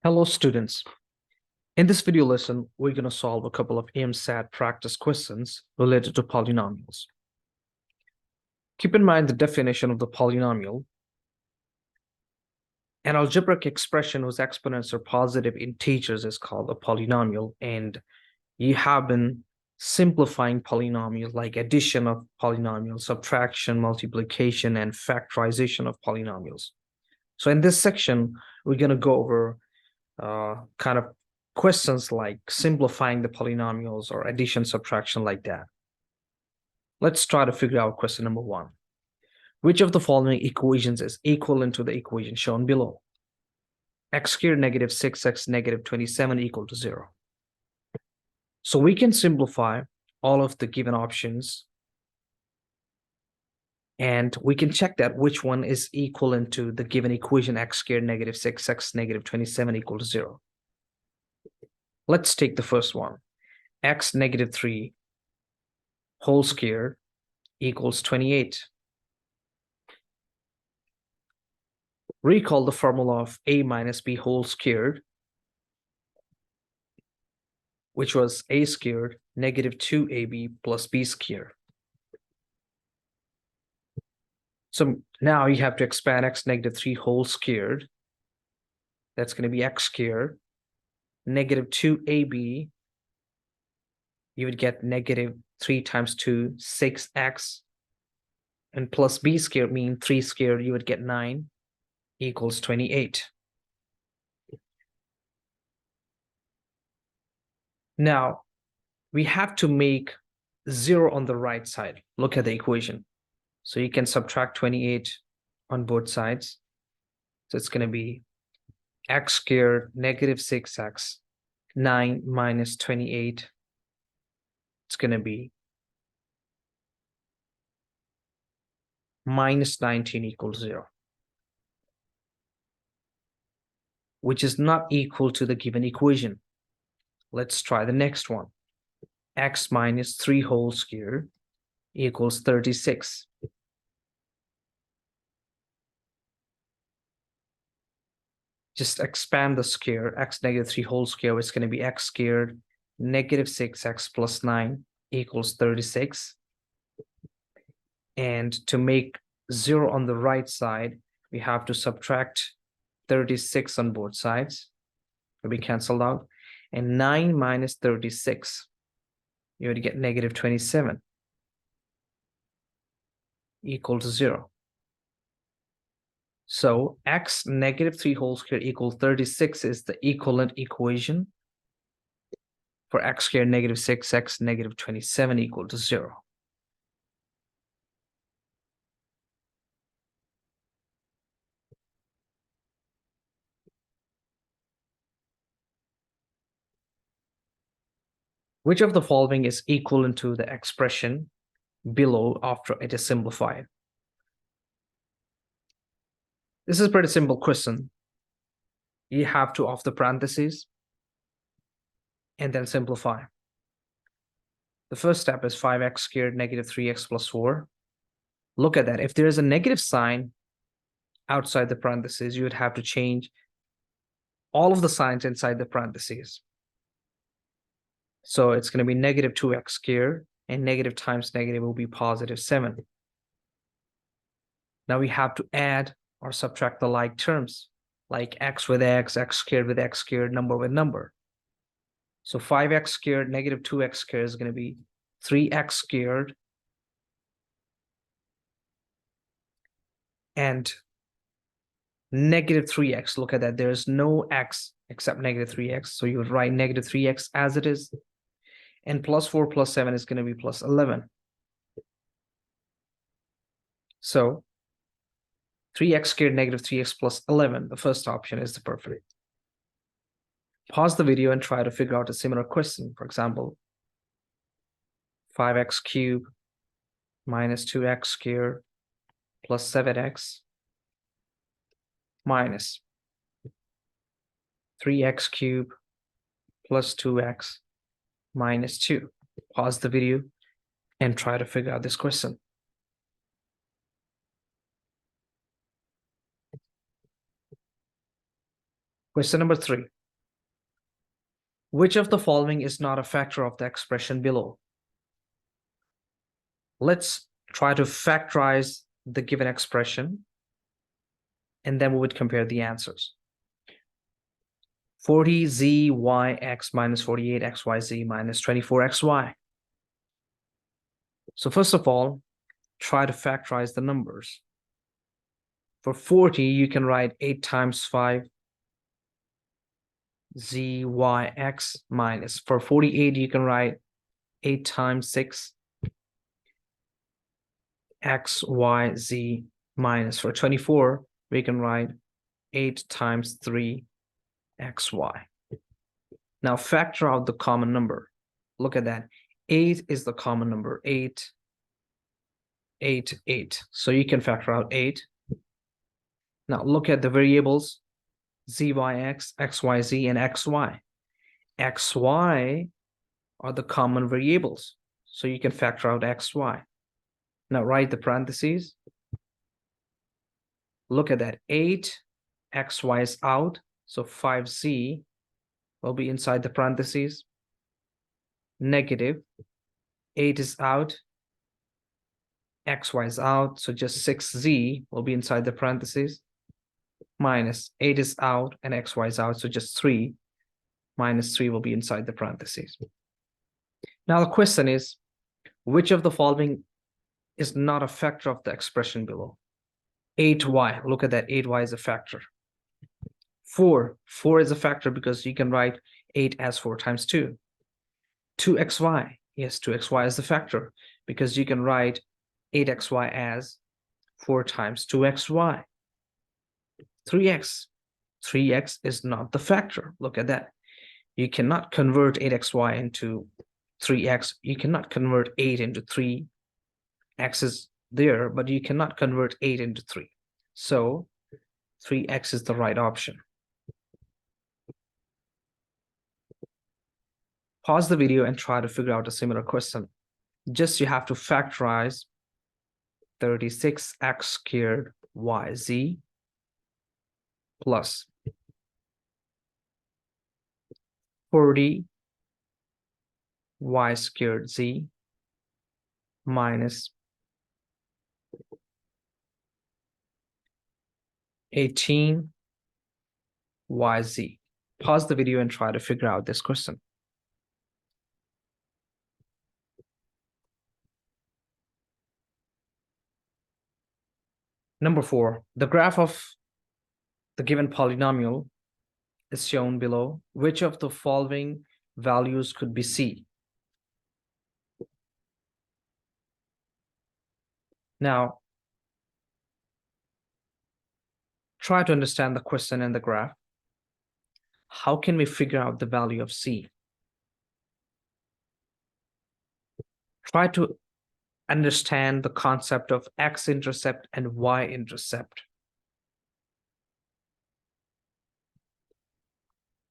Hello students. In this video lesson, we're going to solve a couple of EmSAT practice questions related to polynomials. Keep in mind the definition of the polynomial. An algebraic expression whose exponents are positive integers is called a polynomial, and you have been simplifying polynomials like addition of polynomials, subtraction, multiplication, and factorization of polynomials. So in this section, we're going to go over kind of questions like simplifying the polynomials or addition, subtraction, like that. Let's try to figure out question number 1. Which of the following equations is equivalent to the equation shown below? X squared negative 6x negative 27 equal to 0. So we can simplify all of the given options, and we can check that which one is equivalent to the given equation x squared negative 6x negative 27 equal to 0. Let's take the first one. X negative 3 whole squared equals 28. Recall the formula of a minus b whole squared, which was a squared negative 2ab plus b squared. So now you have to expand x negative 3 whole squared. That's going to be x squared negative 2ab. You would get negative 3 times 2, 6x. And plus b squared means 3 squared, you would get 9 equals 28. Now, we have to make 0 on the right side. Look at the equation. So you can subtract 28 on both sides. So it's going to be x squared negative 6x, 9 minus 28. It's going to be minus 19 equals 0, which is not equal to the given equation. Let's try the next one. X minus 3 whole squared equals 36. Just expand the square, x negative 3 whole square, it's going to be x squared negative 6x plus 9 equals 36. And to make 0 on the right side, we have to subtract 36 on both sides. It'll be canceled out. And 9 minus 36, you would get negative 27 equal to 0. So x negative 3 whole squared equals 36 is the equivalent equation for x squared negative 6x negative 27 equal to 0. Which of the following is equivalent to the expression below after it is simplified? This is a pretty simple question. You have to off the parentheses and then simplify. The first step is 5x squared negative 3x plus 4. Look at that. If there is a negative sign outside the parentheses, you would have to change all of the signs inside the parentheses. So it's going to be negative 2x squared, and negative times negative will be positive 7. Now we have to add or subtract the like terms, like x with x, x squared with x squared, number with number. So 5x squared negative 2x squared is going to be 3x squared and negative 3x. Look at that. There is no x except negative 3x. So you would write negative 3x as it is. And plus 4 plus 7 is going to be plus 11. So 3x squared negative 3x plus 11, the first option is the perfect. Pause the video and try to figure out a similar question. For example, 5x cubed minus 2x squared plus 7x minus 3x cubed plus 2x minus 2. Pause the video and try to figure out this question. Question number 3. Which of the following is not a factor of the expression below? Let's try to factorize the given expression, and then we would compare the answers. 40zYx minus 48xyz minus 24xy. So first of all, try to factorize the numbers. For 40, you can write 8 times 5 zyx minus. For 48, you can write 8 times 6 xyz minus. For 24, we can write 8 times 3 xy. Now factor out the common number. Look at that. 8 is the common number. 8, 8, 8. So you can factor out 8. Now look at the variables zyx, xyz, and xy. Xy are the common variables. So you can factor out xy. Now write the parentheses. Look at that. 8, xy is out. So 5z will be inside the parentheses. Negative 8 is out. Xy is out. So just 6z will be inside the parentheses. Minus 8 is out and xy is out. So just 3 minus 3 will be inside the parentheses. Now the question is, which of the following is not a factor of the expression below? 8y. Look at that. 8y is a factor. 4 is a factor because you can write 8 as 4 times 2. 2xy. Yes, 2xy is the factor because you can write 8xy as 4 times 2xy. 3x is not the factor. Look at that. You cannot convert 8xy into 3x. You cannot convert 8 into 3. X is there, but you cannot convert 8 into 3. So 3x is the right option. Pause the video and try to figure out a similar question. Just you have to factorize 36x squared yz plus 40 y squared z minus 18 yz. Pause the video and try to figure out this question. Number 4, the graph of the given polynomial is shown below. Which of the following values could be C? Now, try to understand the question and the graph. How can we figure out the value of C? Try to understand the concept of x-intercept and y-intercept.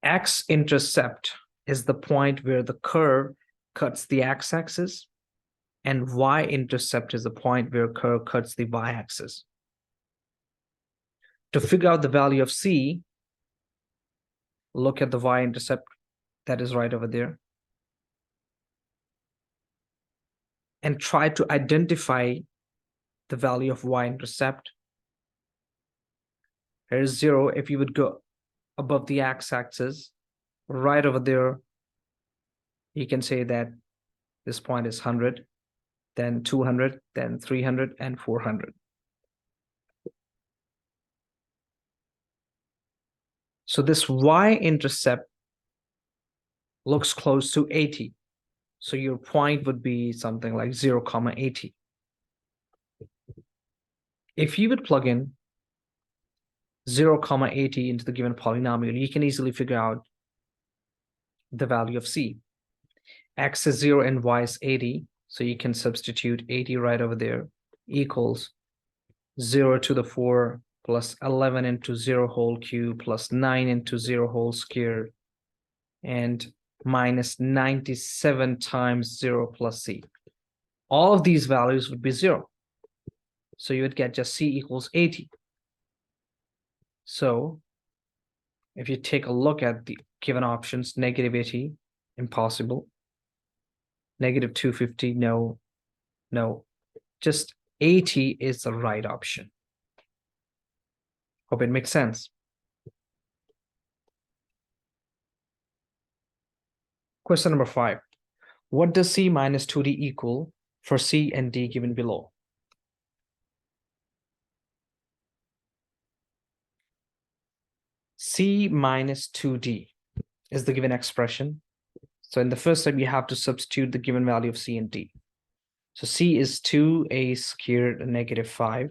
X-intercept is the point where the curve cuts the x-axis, and y-intercept is the point where curve cuts the y-axis. To figure out the value of C, look at the y-intercept that is right over there, and try to identify the value of y-intercept. Here's 0. If you would go above the x-axis, right over there, you can say that this point is 100, then 200, then 300, and 400. So this y-intercept looks close to 80. So your point would be something like 0, 80. If you would plug in 0, 80 into the given polynomial, you can easily figure out the value of C. X is 0 and y is 80. So you can substitute 80 right over there equals 0 to the 4 plus 11 into 0 whole cube plus 9 into 0 whole squared and minus 97 times 0 plus C. All of these values would be 0. So you would get just C equals 80. So if you take a look at the given options, negative 80, impossible. Negative 250, no, no. Just 80 is the right option. Hope it makes sense. Question number 5. What does C minus 2D equal for C and D given below? C minus 2D is the given expression. So in the first step, you have to substitute the given value of C and D. So C is 2a squared negative 5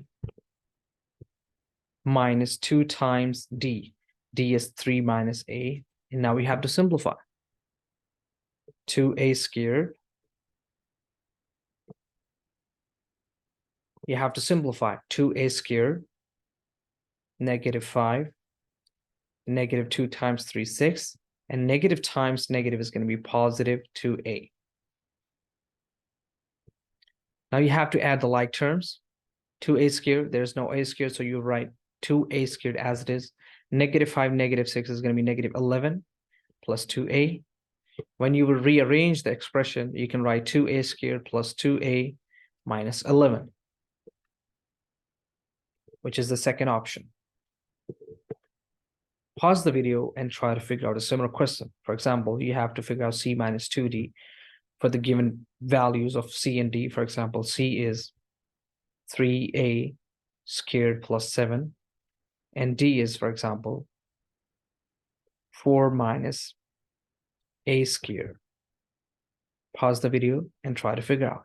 minus 2 times D. D is 3 minus a. And now we have to simplify. 2a squared. You have to simplify. 2a squared negative 5. Negative 2 times 3, 6. And negative times negative is going to be positive 2a. Now you have to add the like terms. 2a squared, there's no a squared, so you write 2a squared as it is. Negative 5, negative 6 is going to be negative 11 plus 2a. When you will rearrange the expression, you can write 2a squared plus 2a minus 11, which is the second option. Pause the video and try to figure out a similar question. For example, you have to figure out C minus 2D for the given values of C and D. For example, C is 3a squared plus 7, and D is, for example, 4 minus a squared. Pause the video and try to figure out.